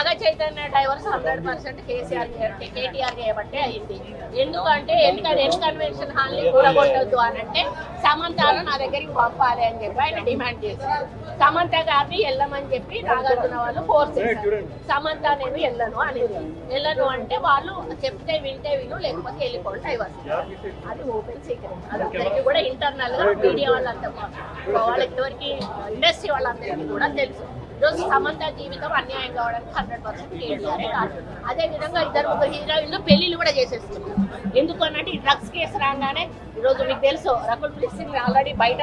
Naga Chaitanya divorce 100% KTR చేయబట్టే అయింది. ఎందుకంటే కన్వెన్షన్ హాల్ ని కూడగొట్టద్దు అని అంటే సమంతను నా దగ్గరికి పంపాలి అని చెప్పి ఆయన డిమాండ్ చేశారు. సమంత గారిని వెళ్ళమని చెప్పి నాగార్జున వాళ్ళు ఫోర్స్ చేశారు. సమంత నేను వెళ్ళను అంటే వాళ్ళు చెప్తే వింటే విను, లేకపోతే వెళ్ళిపోండి డైవర్స్. అది ఓపెన్ సీక్రెట్. అందరికీ కూడా ఇంటర్నల్ గా మీడియా వాళ్ళంతా వాళ్ళకి ఎవరికి ఇండస్ట్రీ వాళ్ళందరికీ కూడా తెలుసు. ఈరోజు సమంత జీవితం అన్యాయం కావడానికి 100% కేటీఆరే కాదు. అదే విధంగా 2-3 హీరోయిన్లు పెళ్లిళ్ళు కూడా చేసేస్తున్నారు. ఎందుకు అన్నట్టు ఈ డ్రగ్స్ కేసు రాగానే ఈరోజు మీకు తెలుసు రకుల్ ప్రీత్ సింగ్ ఆల్రెడీ బయట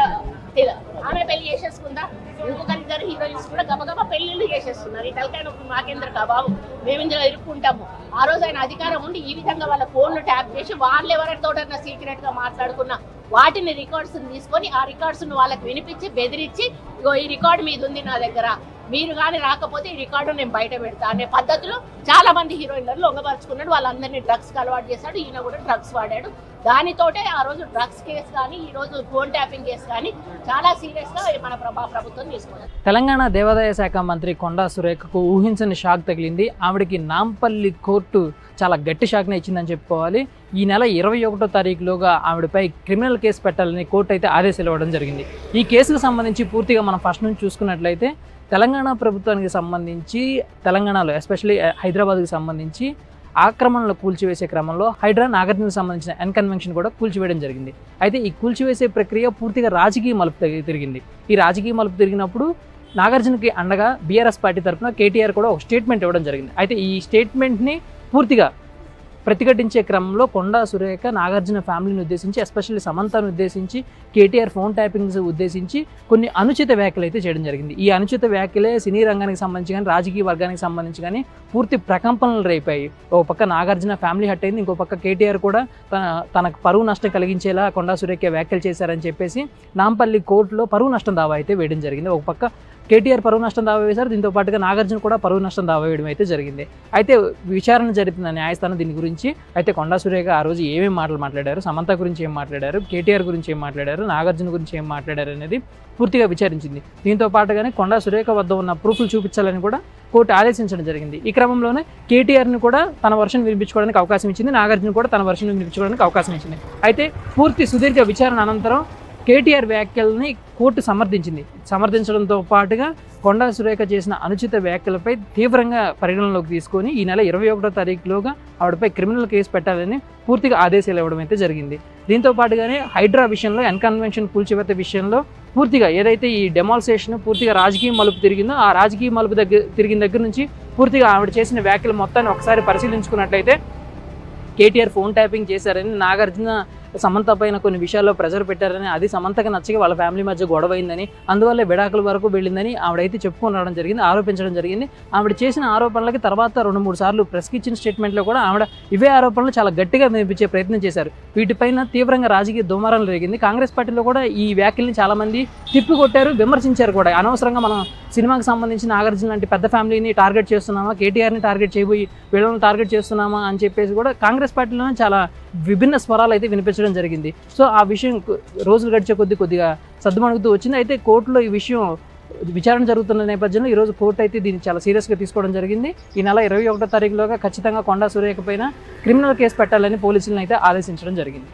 ఆమె పెళ్లి చేసేసుకుందా, ఇంకొక 2 హీరోయిన్స్ కూడా గబగబా పెళ్లిళ్ళు చేసేస్తున్నారు. ఈ తలకాయ మాకేంద్ర బాబు మేము ఇందులో ఇరుక్కుంటాము. ఆ రోజు ఆయన అధికారం ఉండి ఈ విధంగా వాళ్ళ ఫోన్లు ట్యాప్ చేసి వాళ్ళు ఎవరితోటన్నా సీక్రెట్ గా మాట్లాడుకున్న వాటిని రికార్డ్స్ తీసుకొని ఆ రికార్డ్స్ వాళ్ళకి వినిపించి బెదిరించి ఇగో ఈ రికార్డు మీద ఉంది నా దగ్గర, మీరు కానీ రాకపోతే ఈ రికార్డు నేను బయట పెడతా అనే పద్ధతిలో చాలా మంది హీరోయిన్లు లొంగపరుచుకున్నాడు. వాళ్ళందరినీ డ్రగ్స్ కి అలవాటు చేశాడు. ఈయన కూడా డ్రగ్స్ వాడాడు. దానితోటే ఆ రోజు డ్రగ్స్ కేసు కానీ ఈ రోజు ఫోన్ ట్యాపింగ్ కేసు కానీ చాలా సీరియస్ గా మన ప్రభుత్వం తీసుకున్నారు. తెలంగాణ దేవాదాయ శాఖ మంత్రి కొండా సురేఖకు ఊహించని షాక్ తగిలింది. ఆవిడకి నాంపల్లి కోర్టు చాలా గట్టి షాక్ని ఇచ్చిందని చెప్పుకోవాలి. ఈ నెల 21వ తారీఖులోగా ఆవిడపై క్రిమినల్ కేసు పెట్టాలని కోర్టు అయితే ఆదేశాలు ఇవ్వడం జరిగింది. ఈ కేసుకు సంబంధించి పూర్తిగా మనం ఫస్ట్ నుంచి చూసుకున్నట్లయితే తెలంగాణ ప్రభుత్వానికి సంబంధించి తెలంగాణలో ఎస్పెషల్లీ హైదరాబాద్కి సంబంధించి ఆక్రమణలు కూల్చివేసే క్రమంలో హైడ్రా నాగార్జునకు సంబంధించిన ఎన్కన్వెన్షన్ కూడా కూల్చివేయడం జరిగింది. అయితే ఈ కూల్చివేసే ప్రక్రియ పూర్తిగా రాజకీయ మలుపు తిరిగింది. ఈ రాజకీయ మలుపు తిరిగినప్పుడు నాగార్జునకి అండగా బీఆర్ఎస్ పార్టీ తరఫున కేటీఆర్ కూడా ఒక స్టేట్మెంట్ ఇవ్వడం జరిగింది. అయితే ఈ స్టేట్మెంట్ని పూర్తిగా ప్రతిఘటించే క్రమంలో కొండా సురేఖ నాగార్జున ఫ్యామిలీని ఉద్దేశించి ఎస్పెషల్లీ సమంతను ఉద్దేశించి కేటీఆర్ ఫోన్ ట్యాపింగ్స్ ఉద్దేశించి కొన్ని అనుచిత వ్యాఖ్యలు అయితే చేయడం జరిగింది. ఈ అనుచిత వ్యాఖ్యలే సినీ రంగానికి సంబంధించి కానీ రాజకీయ వర్గానికి సంబంధించి కానీ పూర్తి ప్రకంపనలు రేపాయి. ఒక పక్క నాగార్జున ఫ్యామిలీ హట్ అయింది, ఇంకో పక్క కేటీఆర్ కూడా తనకు పరువు నష్టం కలిగించేలా కొండా సురేఖ వ్యాఖ్యలు చేశారని చెప్పేసి నాంపల్లి కోర్టులో పరువు నష్టం దావా అయితే వేయడం జరిగింది. ఒక పక్క కేటీఆర్ పరువు నష్టం దావా వేశారు, దీంతో పాటుగా నాగార్జున కూడా పరువు నష్టం దావా వేయడం అయితే జరిగింది. అయితే విచారణ జరిపిన న్యాయస్థానం దీని గురించి అయితే కొండా సురేఖ ఆ రోజు ఏమేమి మాటలు మాట్లాడారు, సమంత గురించి ఏం మాట్లాడారు, కేటీఆర్ గురించి ఏం మాట్లాడారు, నాగార్జున గురించి ఏం మాట్లాడారు అనేది పూర్తిగా విచారించింది. దీంతో పాటుగానే కొండా సురేఖ వద్ద ఉన్న ప్రూఫ్లు చూపించాలని కూడా కోర్టు ఆదేశించడం జరిగింది. ఈ క్రమంలోనే కేటీఆర్ని కూడా తన వర్షన్ వినిపించుకోవడానికి అవకాశం ఇచ్చింది, నాగార్జున కూడా తన వర్షన్ వినిపించుకోవడానికి అవకాశం ఇచ్చింది. అయితే పూర్తి సుదీర్ఘ విచారణ అనంతరం కేటీఆర్ వ్యాఖ్యల్ని కోర్టు సమర్థించడంతో పాటుగా కొండా సురేఖ చేసిన అనుచిత వ్యాఖ్యలపై తీవ్రంగా పరిగణనలోకి తీసుకొని ఈ నెల 21వ తారీఖులోగా ఆవిడపై క్రిమినల్ కేసు పెట్టాలని పూర్తిగా ఆదేశాలు ఇవ్వడం అయితే జరిగింది. దీంతో పాటుగానే హైడ్రా విషయంలో ఎన్కన్వెన్షన్ కూల్చివేత విషయంలో పూర్తిగా ఏదైతే ఈ డెమాల్సేషన్ పూర్తిగా రాజకీయ మలుపు తిరిగిందో ఆ రాజకీయ మలుపు తిరిగిన దగ్గర నుంచి పూర్తిగా ఆవిడ చేసిన వ్యాఖ్యలు మొత్తాన్ని ఒకసారి పరిశీలించుకున్నట్లయితే కేటీఆర్ ఫోన్ ట్యాపింగ్ చేశారని, నాగార్జున సమంత పైన కొన్ని విషయాల్లో ప్రెజర్ పెట్టారని, అది సమంతకి నచ్చక వాళ్ళ ఫ్యామిలీ మధ్య గొడవైందని, అందువల్లే విడాకుల వరకు వెళ్ళిందని ఆవిడైతే చెప్పుకొని రావడం జరిగింది, ఆరోపించడం జరిగింది. ఆవిడ చేసిన ఆరోపణలకి తర్వాత 2-3 సార్లు ప్రెస్కి ఇచ్చిన స్టేట్మెంట్లో కూడా ఆవిడ ఇవే ఆరోపణలు చాలా గట్టిగా వినిపించే ప్రయత్నం చేశారు. వీటిపైన తీవ్రంగా రాజకీయ దుమారం జరిగింది. కాంగ్రెస్ పార్టీలో కూడా ఈ వ్యాఖ్యల్ని చాలామంది తిప్పికొట్టారు, విమర్శించారు కూడా. అనవసరంగా మనం సినిమాకి సంబంధించి నాగార్జున లాంటి పెద్ద ఫ్యామిలీని టార్గెట్ చేస్తున్నామా, కేటీఆర్ని టార్గెట్ చేయబోయి వీళ్ళని టార్గెట్ చేస్తున్నామా అని చెప్పేసి కూడా కాంగ్రెస్ పార్టీలోనే చాలా విభిన్న స్వరాలు అయితే వినిపించడం జరిగింది. సో ఆ విషయం రోజులు గడిచే కొద్దిగా సద్దుమణుగుతూ వచ్చింది. అయితే కోర్టులో ఈ విషయం విచారణ జరుగుతున్న నేపథ్యంలో ఈరోజు కోర్టు అయితే దీన్ని చాలా సీరియస్గా తీసుకోవడం జరిగింది. ఈ నెల 21వ తారీఖులోగా ఖచ్చితంగా కొండా సురేఖ పైన క్రిమినల్ కేసు పెట్టాలని పోలీసులను అయితే ఆదేశించడం జరిగింది.